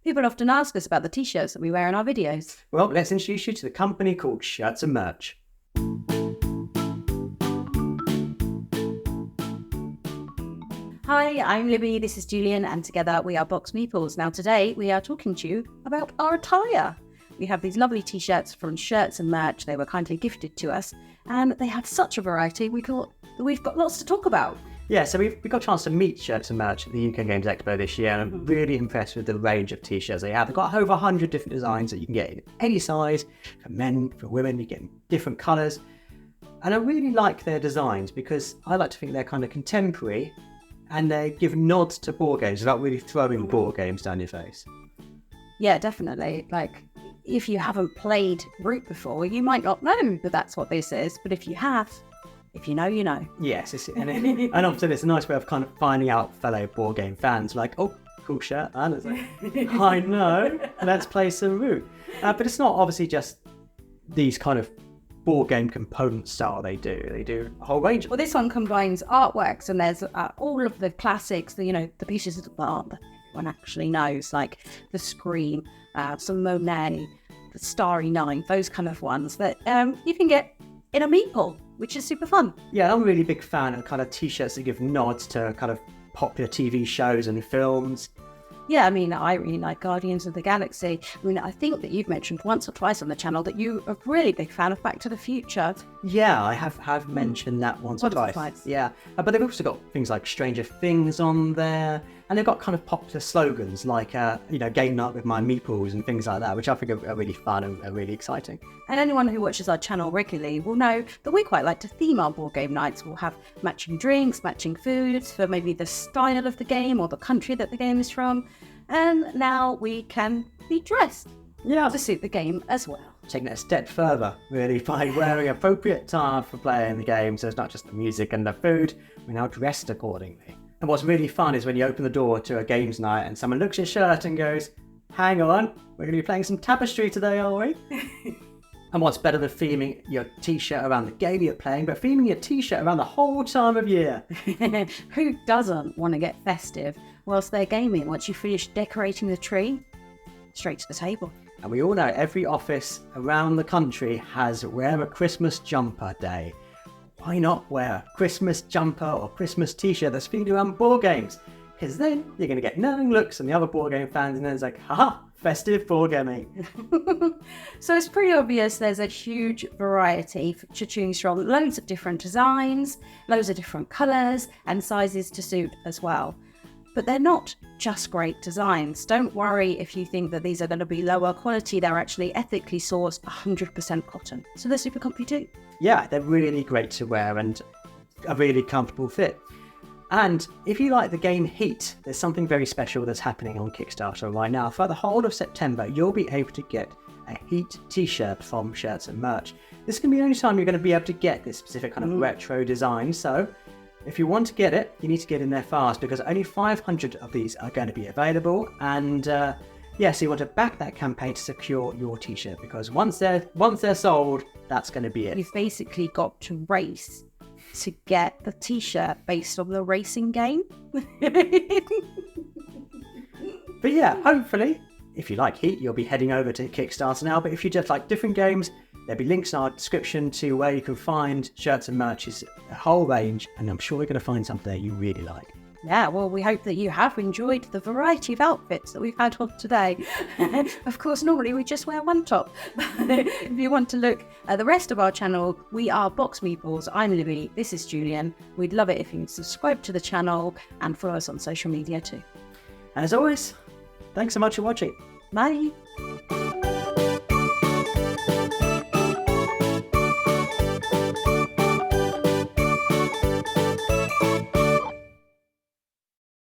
People often ask us about the t-shirts that we wear in our videos. Well, let's introduce you to the company called Shirts and Merch. Hi, I'm Libby, this is Julian, and together we are BoxedMeeples. Now today we are talking to you about our attire. We have these lovely t-shirts from Shirts and Merch. They were kindly gifted to us, and they have such a variety, we thought that we've got lots to talk about. Yeah, so we got a chance to meet Shirts and Merch at the UK Games Expo this year, and I'm really impressed with the range of t-shirts they have. They've got over 100 different designs that you can get in any size, for men, for women, you get in different colours. And I really like their designs because I like to think they're kind of contemporary, and they give nods to board games without really throwing board games down your face. Yeah, definitely. Like, if you haven't played Root before, you might not know that that's what this is, but if you have, if you know, you know. Yes, and often it's a nice way of kind of finding out fellow board game fans, like, oh, cool shirt, and it's like, I know, let's play some Root. But it's not obviously just these kind of board game component style they do a whole range of. Well, this one combines artworks, and there's all of the classics, the pieces of art that everyone actually knows, like the Scream, some Monet, the Starry Night, those kind of ones that you can get in a meeple, which is super fun. Yeah, I'm a really big fan of kind of t-shirts that give nods to kind of popular TV shows and films. Yeah, I mean, I really like Guardians of the Galaxy. I mean, I think that you've mentioned once or twice on the channel that you are a really big fan of Back to the Future. Yeah, I have mentioned that once or twice. Yeah, but they've also got things like Stranger Things on there, and they've got kind of popular slogans like, game night with my meeples and things like that, which I think are really fun and really exciting. And anyone who watches our channel regularly will know that we quite like to theme our board game nights. We'll have matching drinks, matching foods for maybe the style of the game or the country that the game is from. And now we can be dressed to suit the game as well. Taking it a step further, really, by wearing appropriate attire for playing the game, so it's not just the music and the food, we're now dressed accordingly. And what's really fun is when you open the door to a games night and someone looks at your shirt and goes, hang on, we're going to be playing some Tapestry today, are we? And what's better than theming your t-shirt around the game you're playing, but theming your t-shirt around the whole time of year? Who doesn't want to get festive whilst they're gaming? Once you finish decorating the tree, straight to the table. And we all know every office around the country has Wear a Christmas Jumper Day. Why not wear a Christmas jumper or Christmas t-shirt that's themed around board games? Because then you're going to get knowing looks from the other board game fans, and then it's like, haha, festive board gaming. So it's pretty obvious there's a huge variety to choose from. Loads of different designs, loads of different colours and sizes to suit as well. But they're not just great designs. Don't worry if you think that these are going to be lower quality. They're actually ethically sourced 100% cotton. So they're super comfy too. Yeah, they're really great to wear and a really comfortable fit. And if you like the game Heat, there's something very special that's happening on Kickstarter right now. For the whole of September, you'll be able to get a Heat t-shirt from Shirts and Merch. This can be the only time you're going to be able to get this specific kind of retro design. So if you want to get it, you need to get in there fast because only 500 of these are going to be available. And so you want to back that campaign to secure your t-shirt because once they're sold, that's going to be it. You've basically got to race to get the t-shirt based on the racing game. But yeah, hopefully, if you like Heat, you'll be heading over to Kickstarter now. But if you just like different games, there'll be links in our description to where you can find Shirts and Merch's a whole range, and I'm sure you're going to find something that you really like. Yeah, well, we hope that you have enjoyed the variety of outfits that we've had on today. Of course, normally we just wear one top. If you want to look at the rest of our channel, we are BoxedMeeples. I'm Libby, this is Julian. We'd love it if you'd subscribe to the channel and follow us on social media too. And as always, thanks so much for watching. Bye.